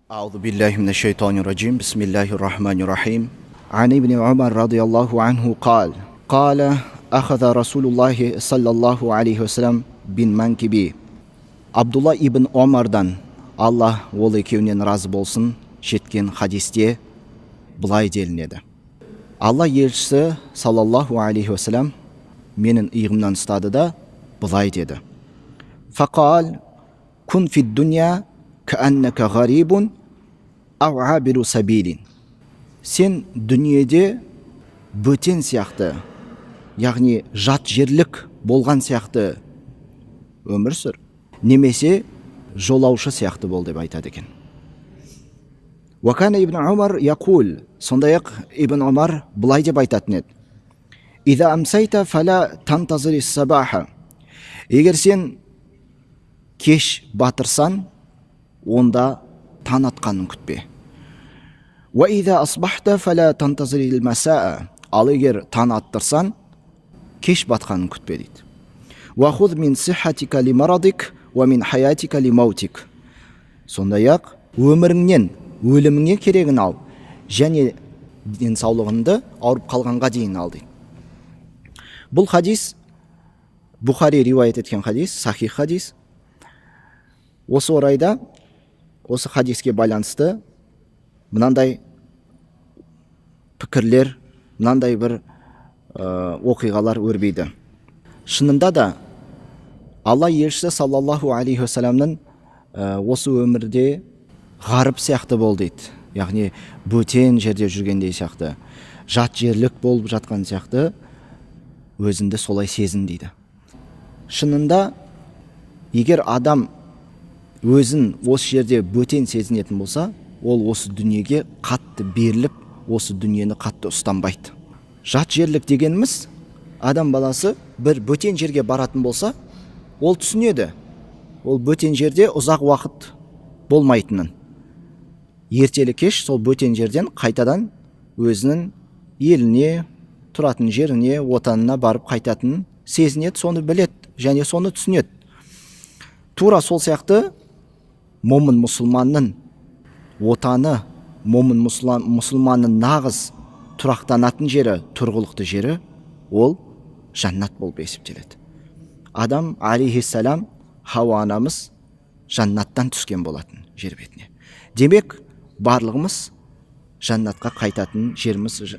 أعوذ بالله من الشيطان الرجيم بسم الله الرحمن الرحيم عن ابن عمر رضي الله عنه قال أخذ رسول الله صلى الله عليه وسلم بالمنكب Абдулла ибн Омардан, Алла ол екеуінен разы болсын, жеткен хадисте былай делінеді. Алла елшісі саллаллаху алейхи вассалам менің иығымнан ұстады да былай деді. Фақал кун фид дуня кааннака гарибун ау абиру сабилин. Сен дүниеде бөтен сияқты, яғни жат жерлік болған сияқты өмір сүр, немесе жолаушы сияқты бол деп айтады екен. Уакана ибн Умар яқул, сондай-ақ ибн Умар былай деп айтатын еді. Иза амсайта фала тантазири сабаха. Егер сен кеш батырсан, онда таң атқанын күтпе. Ва иза асбахта фала тантазири масаа. Ал егер таң аттырсан, кеш батқанын күтпе дейді. Ва худ мин сихатика ли марадик ва мин хаятика ли маутик. Сондай-ақ өміріңнен өліміңе керегін ал, және денсаулығыңды ауырып қалғанға дейін ал дейді. Бұл хадис Бухари риуаят еткен хадис, сахих хадис. Осы орайда, осы хадиске байланысты мынандай пікірлер, мынандай бір оқиғалар өрбейді. Шынында да Алла елшісі саллаллаху алейхи вассаламның осы өмірде ғарып сияқты бол дейді. Яғни бөтен жерде жүргендей сияқты, жат жерлік болып жатқан сияқты өзінде солай сезін дейді. Шынында егер адам өзін осы жерде бөтен сезінетін болса, ол осы дүниеге қатты беріліп, осы дүниені қатты ұстанбайды. Жат жерлік дегеніміз, адам баласы бір бөтен жерге баратын болса, ол түсінеді. Ол бөтен жерде ұзақ уақыт болмайтынын. Ертелі кеш сол бөтен жерден қайтадан өзінің еліне, тұратын жеріне, отанына барып қайтатынын сезінеді, соны біледі және соны түсінеді. Тура сол сияқты момын мұсылманның отаны, момын мұсылманның нағыз тұрақтанатын жері, тұрғылықты жері ол жаннат болып есептеледі. Адам алейхиссалам Хауа анамыз жаннаттан түскен болатын жер бетіне. Демек, барлығымыз жаннатқа қайтатын жеріміз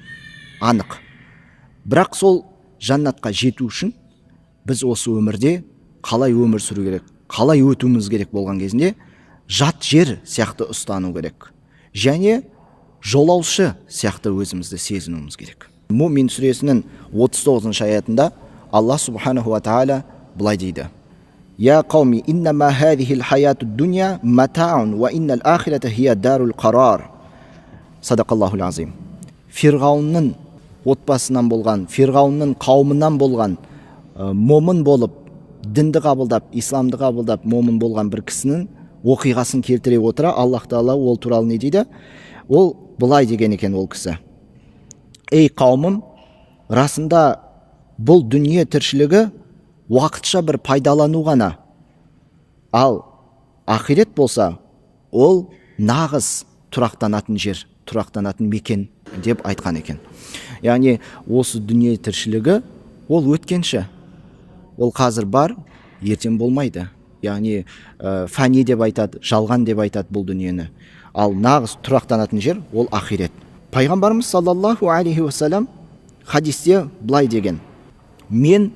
анық. Бірақ сол жаннатқа жету үшін біз осы өмірде қалай өмір сүру керек, қалай өтуіміз керек болған кезінде жат жер сияқты ұстану керек. Және жолаушы сияқты өзімізді сезінуіміз керек. Мумин сүресінің 39 аятында Алла субханаху ва тааля былай дейді. Я қауми, иннама хадихил хаяту дуня матаун ва иннал ахирата хия дарул қарар. Садақаллахул азим. Фирғаунның отбасынан болған, Фирғаунның қауымынан болған, момын болып, дінді қабылдап, исламды қабылдап, момын болған бір кісінің оқиғасын келтіре отыра, Аллах Тағала ол туралы не дейді? Ол былай деген екен ол кісі. Ей қауымым, расында бұл дүние тіршілігі уақытша бір пайдалану ғана. Ал ақирет болса, ол нағыз тұрақтанатын жер, тұрақтанатын мекен деп айтқан екен. Яғни осы дүние тіршілігі ол өткенші. Ол қазір бар, ертең болмайды. Яғни фәни деп айтады, жалған деп айтады бұл дүниені. Ал нағыз тұрақтанатын жер ол ақирет. Пайғамбарымыз саллаллаху алейхи вассалам хадисте былай деген. Мен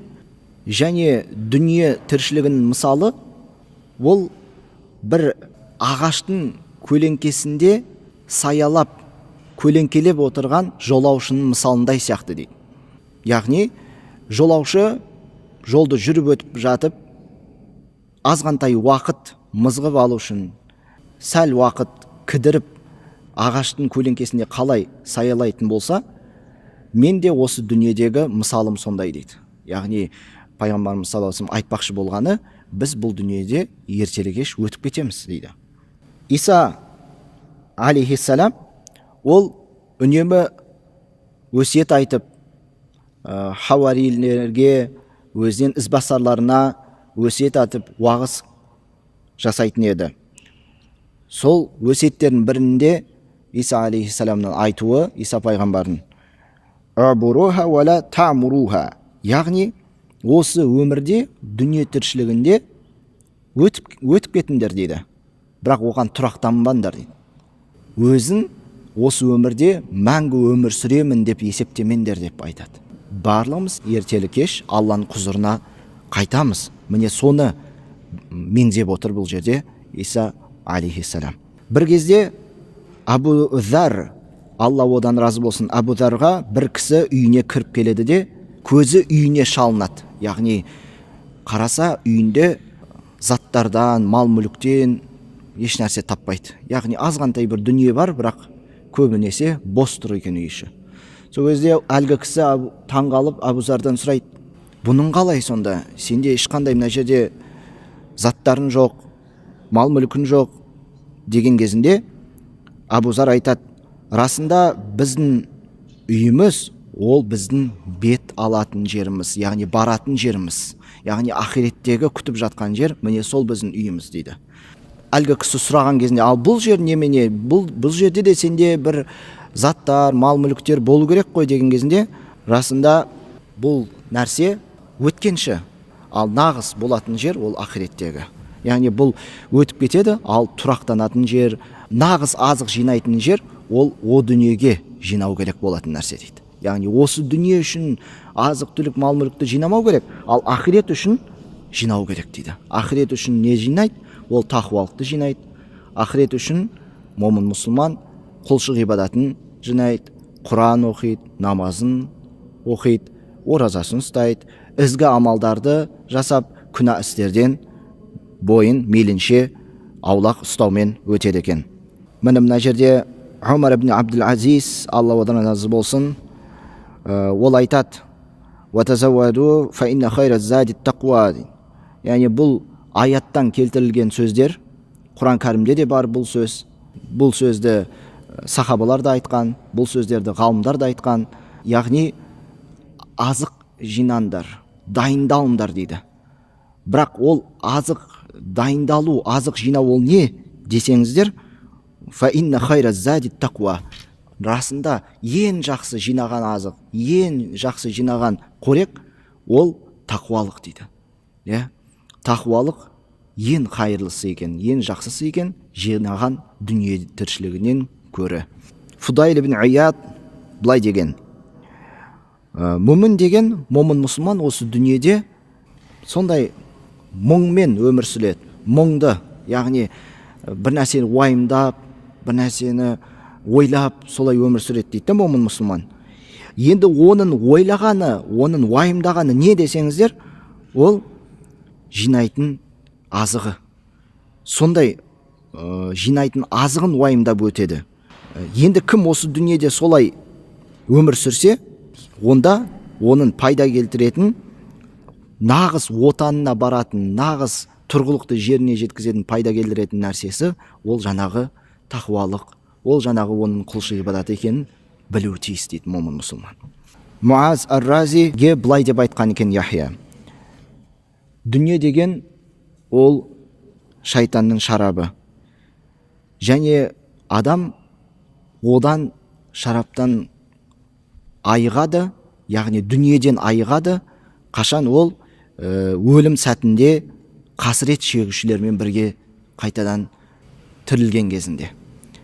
және дүние тіршілігінің мысалы ол бір ағаштың көлеңкесінде саялап, көлеңкелеп отырған жолаушының мысалындай сияқты дейді. Яғни жолаушы жолды жүріп өтіп жатып, азғантай уақыт мызғып алу үшін сәл уақыт кідіріп ағаштың көлеңкесінде қалай саялайтын болса, мен де осы дүниедегі мысалым сондай дейді. Яғни пайғамбарымыз саллаллаху алейхи вассалам айтпақшы болғаны, біз бұл дүниеде ертелі кеш өтіп кетеміз дейді. Иса алейхиссалам ол үнемі өсиет айтып, хауарилерге, өзінен ізбасарларына өсиет атып, уағыз жасайтын еді. сол өсиеттердің бірінде Иса алейхиссаламның айтуы, Иса пайғамбардың «Абуруха вала та'муруха», яғни осы өмірде, дүние тіршілігінде өтіп кетіңдер дейді, бірақ оған тұрақтанбаңдар дейді. Өзін осы өмірде мәңгі өмір сүремін деп есептемеңдер деп айтады. Барлығымыз ертелі кеш Алланың құзырына қайтамыз. Міне соны меңзеп отыр бұл жерде Иса алейхиссалам. Бір кезде Абу Зар, Алла одан разы болсын, Абу Зарға бір кісі үйіне кіріп келеді де, көзі үйіне шалынады. Яғни қараса үйінде заттардан, мал мүліктен еш нәрсе таппайды. Яғни азғантай бір дүние бар, бірақ көбінесе бос тұр екен үй іші. Сол кезде әлгі кісі таңғалып Абу Зардан сұрайды: бұның қалай сонда? Сенде ешқандай мына жерде заттарың жоқ, мал мүлкің жоқ деген кезінде Абу Зар айтады: расында біздің үйіміз ол біздің бет алатын жеріміз, яғни баратын жеріміз, яғни ақиреттегі күтіп жатқан жер, міне сол біздің үйіміз дейді. Әлгі кісі сұраған кезінде: ал бұл жер немене? Бұл жерде де сенде бір заттар, мал мүліктер болу керек қой деген кезінде, расында бұл нәрсе өткенші, ал нағыз болатын жер ол ақиреттегі. Яғни бұл өтіп кетеді, ал тұрақтанатын жер, нағыз азық жинайтын жер ол о дүниеге жинау керек болатын нәрсе дейді. Яғни осы дүние үшін азық түлік, мал мүлікті жинамау керек, ал ақирет үшін жинау керек дейді. Ақирет үшін не жинайды? Ол тақуалықты жинайды. Ақирет үшін момын мұсылман құлшылық ғибадатын жинайды, Құран оқиды, намазын оқиды, оразасын ұстайды, ізгі амалдарды жасап, күнә істерден бойын мейлінше аулақ ұстаумен өтеді екен. Міне мына жерде Умар ибн Абдул Азиз, Алла одан разы болсын, ол айтады: «Ватазавваду фа инна хайраз зади тақуа». Яғни бұл аяттан келтірілген сөздер, Құран кәрімде де бар бұл сөз. Бұл сөзді сахабалар да айтқан, бұл сөздерді ғалымдар да айтқан. Яғни азық жинаңдар, дайындалыңдар дейді. Бірақ ол азық дайындалу, азық жинау ол не десеңіздер, фа инна хайраз зади тақуа. Расында ең жақсы жинаған азық, ең жақсы жинаған қорек ол тақуалық дейді. Тақуалық ең қайырлысы екен, ең жақсысы екен жинаған дүние тіршілігінен көрі. Фудайл ибн Ияд былай деген: мүмін деген, момын мұсылман осы дүниеде сондай мұңмен өмір сүреді. Мұңды, яғни бір нәрсені уайымдап, бір нәрсені ойлап солай өмір сүреді дейді момын мұсылман. Енді оның ойлағаны, оның уайымдағаны не десеңіздер, ол жинайтын азығы. Сондай жинайтын азығын уайымдап өтеді. Енді кім осы дүниеде солай өмір сүрсе, онда оның пайда келтіретін, нағыз отанына баратын, нағыз тұрғылықты жеріне жеткізетін, пайда келтіретін нәрсесі ол жаңағы тақуалық, ол жаңағы оның құлшылық ғибадаты екенін білуі тиіс дейді момын мұсылман. Муаз ар-Разиге былай деп айтқан екен Яхия: дүние деген ол шайтанның шарабы, және адам одан, шараптан айығады, яғни дүниеден айығады, қашан ол өлім сәтінде қасірет шегушілермен бірге қайтадан тірілген кезінде.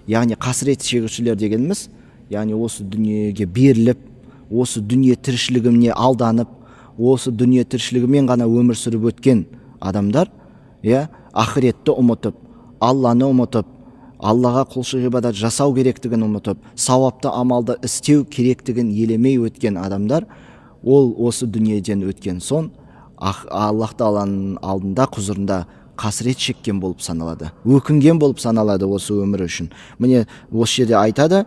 Яғни қасірет шегушілер дегеніміз, яғни осы дүниеге беріліп, осы дүние тіршілігіне алданып, осы дүние тіршілігімен ғана өмір сүріп өткен адамдар, ақыретті ұмытып, Алланы ұмытып, Аллаға құлшылық ғибадат жасау керектігін ұмытып, сауапты амалды істеу керектігін елемей өткен адамдар, ол осы дүниеден өткен соң Аллах Тағаланың алдында, құзырында қасірет шеккен болып саналады, өкінген болып саналады осы өмір үшін. Міне осы жерде айтады,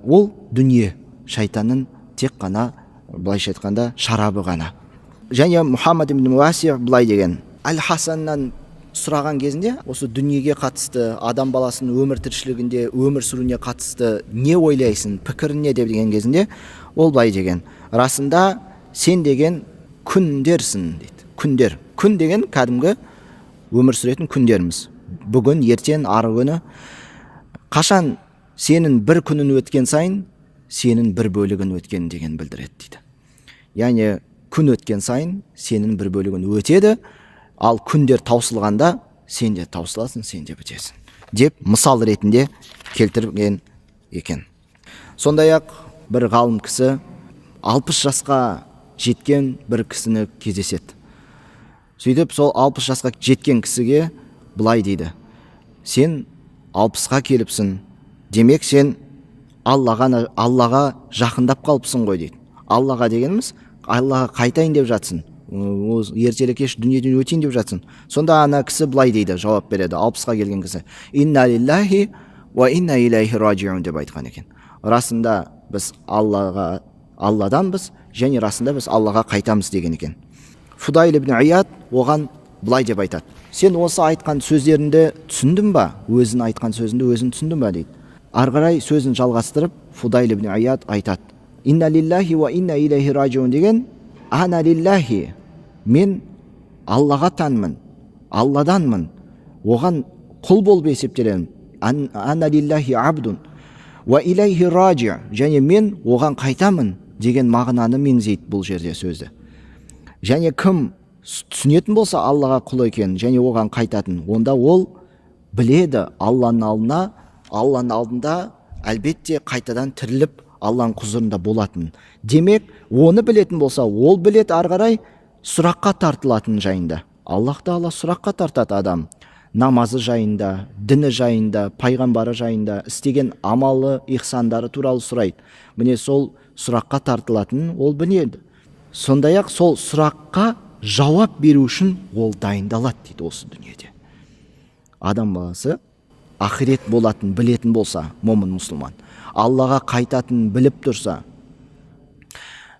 ол дүние шайтанның тек қана, былайша айтқанда, шарабы ғана. Және Мұхаммад ибн Муаси былай деген: Әл-Хасаннан сұраған кезінде осы дүниеге қатысты, адам баласының өмір тіршілігінде өмір сүруіне қатысты не ойлайсың, пікірің не деген кезінде, ол былай деген: расында сен деген күндерсің дейді. Күндер. Күн деген кәдімгі өмір сүретін күндеріміз. бүгін, ертең, ары күні. Қашан сенің бір күнін өткен сайын, сенің бір бөлігін өткен деген білдіреді дейді. Яғни күн өткен сайын сенің бір бөлігін өтеді, ал күндер таусылғанда сен де таусыласың, сен де бітесің деп мысал ретінде келтірген екен. Сондай-ақ бір ғалым кісі 60 жасқа жеткен бір кісіні кездеседі. Сөйтіп сол 60 жасқа жеткен кісіге былай дейді: сен 60-қа келіпсің, демек сен Аллаға жақындап қалыпсың ғой дейді. Аллаға дегеніміз Аллаға қайтайын деп жатсың, ертелі кеш дүниеден өтейін деп жатсың. Сонда ана кісі былай дейді, жауап береді, 60-қа келген кісі: инна лиллахи ва инна илайхи раджиун деп айтқан екен. Расында біз Алладанбыз, және расында біз Аллаға қайтамыз деген екен. Фудайл ибн Ияд оған былай деп айтады: сен осы айтқан сөздеріңді түсіндің ба? Өзің айтқан сөзіңді өзің түсіндің ба дейді. Ары қарай сөзін жалғастырып, Фудайл ибн Ияд айтады: инна лиллахи ва инна илайхи раджиун деген, ана лиллахи, мен Аллаға танмын, Алладанмын, оған құл болып есептелемін. Ана лиллахи абдун ва илайхи раджи, және мен оған қайтамын деген мағынаны меңзейді бұл жерде сөзді. Және кім түсінетін болса Аллаға құл екен және оған қайтатын, онда ол біледі Алланың алдында әлбетте қайтадан тіріліп Алланың құзырында болатын. Демек, оны білетін болса, ол білет ары қарай сұраққа тартылатын жайында. Аллах Тағала сұраққа тартады адам. Намазы жайында, діні жайында, пайғамбары жайында, істеген амалы, ихсандары туралы сұрайды. Міне сол сұраққа тартылатын ол біледі. Сондай-ақ сол сұраққа жауап беру үшін ол дайындалады дейді осы дүниеде. Адам баласы ақирет болатын білетін болса, момын мұсылман, Аллаға қайтатын біліп тұрса,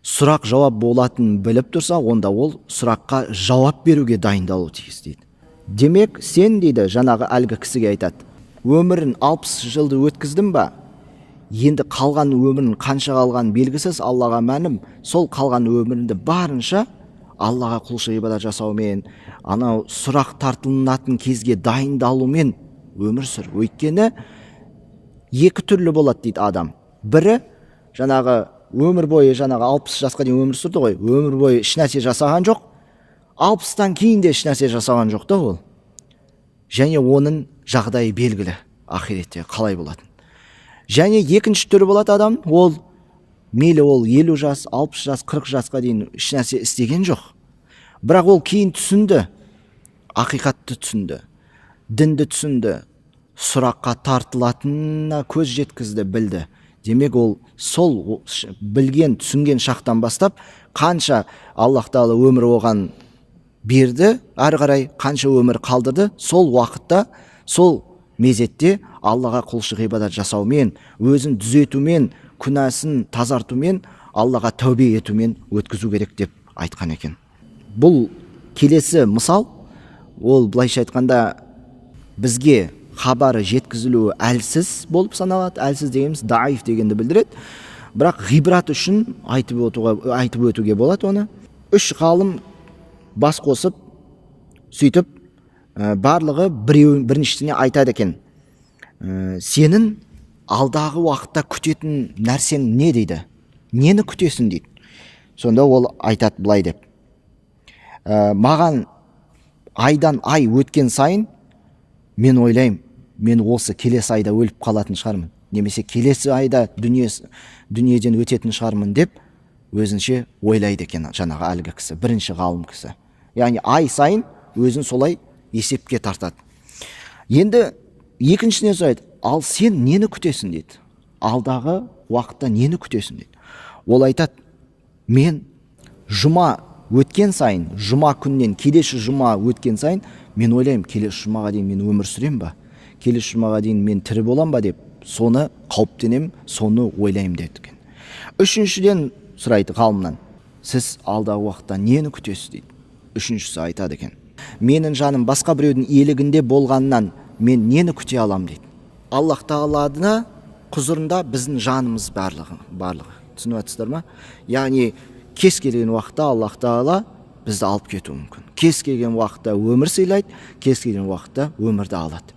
сұрақ жауап болатын біліп тұрса, онда ол сұраққа жауап беруге дайындалу тиіс дейді. Демек, сен дейді, жаңағы әлгі кісіге айтады, өмірін 60 жылды өткіздің ба? Енді қалған өмірін қанша қалған белгісіз, Аллаға мәлім. Сол қалған өміріңді барынша Аллаға құлшылық ибадат жасаумен, анау сұрақ тартылатын кезге дайындалумен өмір сүр. Өйткені екі түрлі болады дейді адам. Бірі жаңағы өмір бойы 60 жасқа дейін өмір сүрді ғой, өмір бойы ешнәрсе жасаған жоқ, 60-тан кейін де ешнәрсе жасаған жоқ та ол. Және оның жағдайы белгілі ақиретте қалай болатын. Және екінші түрі болады адам, ол мейлі ол 50 жас, 60 жас, 40 жасқа дейін ешнәрсе істеген жоқ. Бірақ ол кейін түсінді, ақиқатты түсінді, дінді түсінді, сұраққа тартылатынына көз жеткізді, білді. Демек ол сол білген, түсінген шақтан бастап, қанша Аллах Тағала өмір оған берді, ары қарай қанша өмір қалдырды, сол уақытта, сол мезетте Аллаға құлшылық ибадат жасаумен, өзін түзетумен, күнәсін тазартумен, Аллаға тәубе етумен өткізу керек деп айтқан екен. Бұл келесі мысал, ол былайша айтқанда бізге хабары жеткізілуі әлсіз болып саналады. Әлсіз дегеніміз даиф дегенді білдіреді. Бірақ ғибрат үшін айтып өтуге болады оны. 3 ғалым бас қосып, сөйтіп барлығы біріншісіне айтады екен: сенің алдағы уақытта күтетін нәрсең не дейді? Нені күтесің дейді. Сонда ол айтады былай деп: маған айдан ай өткен сайын мен ойлаймын, мен осы келесі айда өліп қалатын шығармын, немесе келесі айда дүниеден өтетін шығармын деп өзінше ойлайды екен жаңағы әлгі кісі, бірінші ғалым кісі. Яғни ай сайын өзін солай есепке тартады. Енді екіншісіне сұрайды: ал сен нені күтесің дейді? Алдағы уақытта нені күтесің дейді. Ол айтады: мен жұма өткен сайын, жұма күннен келесі жұма өткен сайын мен ойлаймын, келесі жұмаға дейін мен өмір сүрем ба, келесі жұмаға дейін мен тірі болам ба деп, соны қауіптенем, соны ойлаймын деді. Үшіншіден сұрайды ғалымнан: сіз алдағы уақытта нені күтесіз дейді. Үшіншісі айтады екен: менің жаным басқа біреудің иелігінде болғаннан мен нені күте алам дейді. Аллах Тағаладың құзырында біздің жанымыз барлығы. Түсініп жатсыздар ма? Яғни кез келген уақытта Аллах Тағала бізді алып кетуі мүмкін. Кез келген уақытта өмір сыйлайды, кез келген уақытта өмірді алады.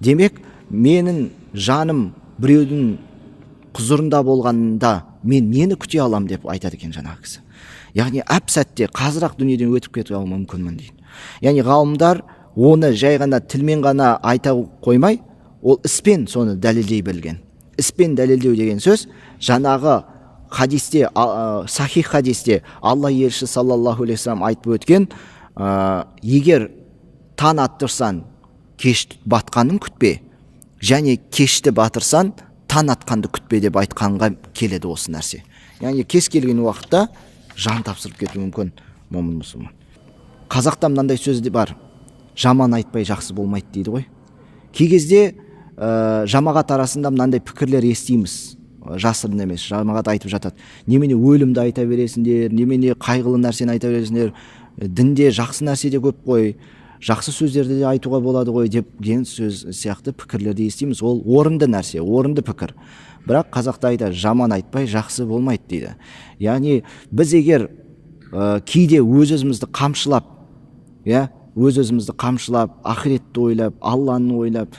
Демек, менің жаным біреудің құзырында болғанда мен нені күте алам деп айтады екен жаңағы кісі. Яғни әп сәтте қазір-ақ дүниеден өтіп кетуге мүмкінмін дейді. Яғни ғалымдар оны жай ғана тілмен ғана айта қоймай, ол іспен соны дәлелдей білген. Іспен дәлелдеу деген сөз жаңағы хадисте, сахих хадисте Алла елшісі саллаллаху алейхи вассалам айтып өткен, егер таң аттырсан, кеш батқанын күтпе, және кешті батырсан, таң атқанды күтпе деп айтқанға келеді осы нәрсе. Яғни кез келген уақытта жан тапсырып кетуі мүмкін момын мұсылман. Қазақта мынандай сөз бар, жаман айтпай жақсы болмайды дейді ғой. Кей кезде жамағат арасында мынандай пікірлер естиміз, жасырын емес, жамағат айтып жатады. Немене өлімді айта бересіңдер, немене қайғылы нәрсені айта бересіңдер, дінде жақсы нәрсе де көп қой, жақсы сөздерді де айтуға болады ғой деген сөз сияқты пікірлерді естиміз. Ол орынды нәрсе, орынды пікір. Бірақ қазақта айтады, жаман айтпай жақсы болмайды дейді. Яғни біз егер кейде өз-өзімізді қамшылап, өз-өзімізді қамшылап, ақиретті ойлап, Алланы ойлап,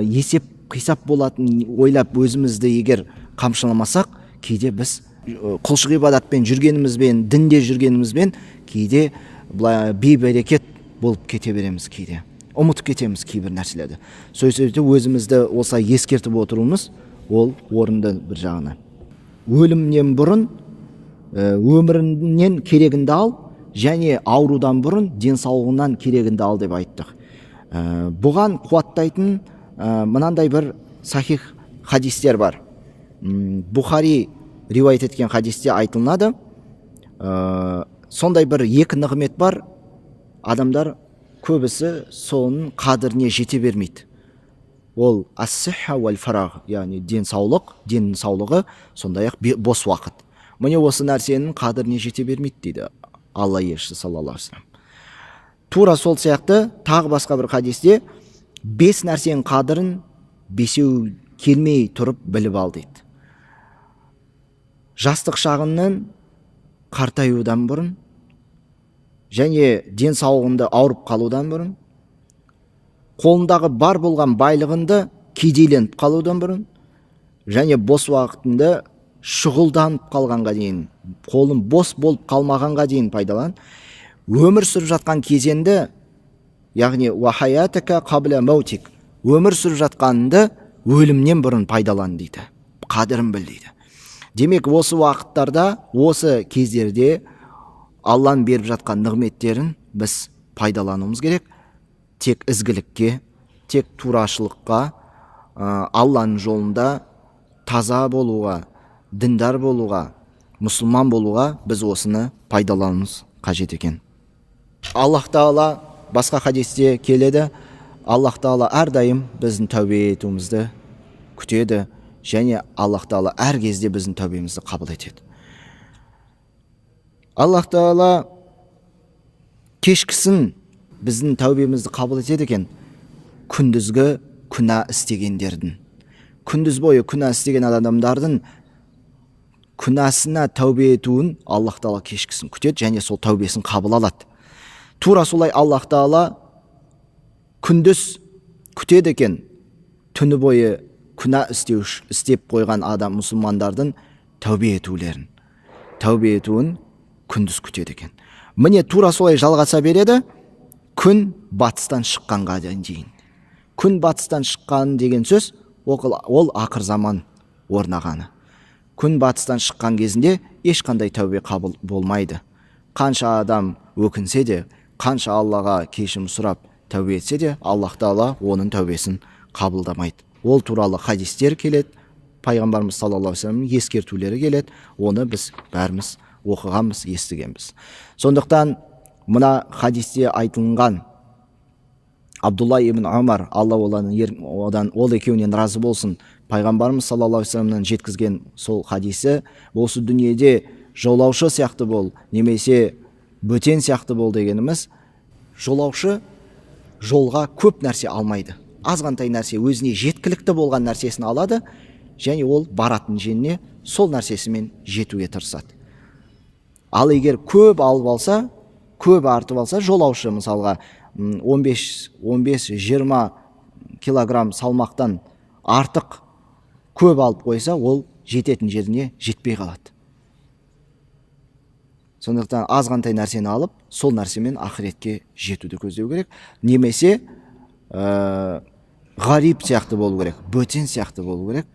есеп қисап болатын ойлап өзімізді егер қамшыламасақ, кейде біз құлшылық ибадатпен жүргенімізбен, дінде жүргенімізбен кейде бейберекет болып кете береміз, кейде ұмытып кетеміз кейбір нәрселерді. Сөйтіп өзімізді осылай ескертіп отыруымыз ол орынды бір жағына. Өлімнен бұрын өмірінен керегінді ал, және аурудан бұрын денсаулығынан керегінді ал деп айттық. Бұған қуаттайтын мынандай бір сахих хадистер бар. Бухари риуаят еткен хадисте айтылады. Сондай бір екі нығмет бар, адамдар көбісі соның қадіріне жете бермейді. Ол ас-сихха уәл фарағ, яғни денсаулығы, сондай-ақ бос уақыт. Міне осы нәрсенің қадіріне жете бермейді дейді Алла елшісі саллаллаху алейхи вассалам. Тура сол сияқты тағы басқа бір хадисте 5 нәрсенің қадірін 5 келмей тұрып біліп ал дейді. Жастық шағынан қартаюдан бұрын, және денсаулығында ауырып қалудан бұрын, қолындағы бар болған байлығында кедейленіп қалудан бұрын, және бос уақытында шұғылданып қалғанға дейін, қолын бос болып қалмағанға дейін пайдалан. Өмір сүріп жатқан кезеңді, яғни уахаятака қабля маутик, өмір сүріп жатқанында өлімнен бұрын пайдалан дейді, қадірін біл дейді. Демек, осы уақыттарда, осы кездерде Алланың беріп жатқан нығметтерін біз пайдалануымыз керек. Тек ізгілікке, тек турашылыққа, Алланың жолында таза болуға, діндар болуға, мұсылман болуға біз осыны пайдалануымыз қажет екен. Аллах Тағала басқа хадисте келеді, Аллах Тағала әрдайым біздің тәубе етуімізді күтеді, және Аллах Тағала әр кезде біздің тәубемізді қабыл етеді. Аллах Тағала кешкісін біздің тәубемізді қабыл етеді екен, күндізгі күнә істегендердің, күндіз бойы күнә істеген адамдардың күнәсіне тәубе етуін Аллах Тағала кешкісін күтеді, және сол тәубесін қабыл алады. Тура солай Аллах Тағала күндіз күтеді екен, түні бойы күнә істеп қойған адам мұсылмандардың тәубе етуін күндіз күтеді екен. Міне тура солай жалғаса береді, күн батыстан шыққанға дейін. Күн батыстан шыққан деген сөз ол ақыр заман орнағаны. Күн батыстан шыққан кезінде ешқандай тәубе қабыл болмайды. Қанша адам өкінсе де, қанша Аллаға кешірім сұрап тәубе етсе де, Аллах Тағала оның тәубесін қабылдамайды. Ол туралы хадистер келеді, пайғамбарымыз саллаллаху алейхи вассаламның ескертулері келеді, оны біз бәріміз оқығанбыз, естігенбіз. Сондықтан мына хадисте айтылған Абдулла ибн Умар, Алла ол екеуінен разы болсын, пайғамбарымыз саллаллаху алейхи вассаламнан жеткізген сол хадисі, осы дүниеде жолаушы сияқты бол, немесе бөтен сияқты бол дегеніміз, жолаушы жолға көп нәрсе алмайды. Азғантай нәрсе, өзіне жеткілікті болған нәрсесін алады, және ол баратын жеріне сол нәрсесімен жетуге тырысады. Ал егер көп алып алса, көп артып алса, жолаушы мысалға 15-20 килограмм салмақтан артық көп алып қойса, ол жететін жеріне жетпей қалады. Сондықтан азғантай нәрсені алып, сол нәрсемен ақыретке жетуді көздеу керек. Немесе ғариб сияқты болу керек, бөтен сияқты болу керек.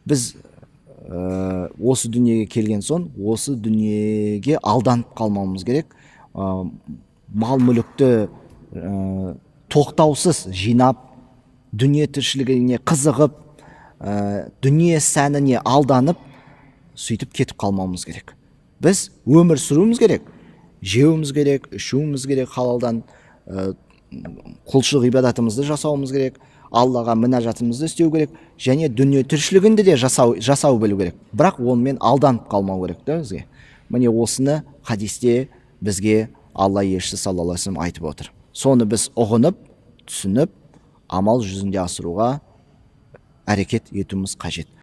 Біз осы дүниеге келген соң, осы дүниеге алданып қалмауымыз керек. Мал мүлікті тоқтаусыз жинап, дүние тіршілігіне қызығып, дүние сәніне алданып, сөйтіп кетіп қалмауымыз керек. Біз өмір сүруіміз керек, жеуіміз керек, ішуіміз керек халалдан, құлшылық ғибадатымызды жасауымыз керек, Аллаға мінәжатымызды істеу керек, және дүние тіршілігінде де жасау білу керек. Бірақ онымен алданып қалмау керек та бізге. Міне осыны хадисте бізге Алла елшісі саллаллаху алейхи ва саллям айтып отыр. Соны біз ұғынып, түсініп, амал жүзінде асыруға әрекет етуіміз қажет.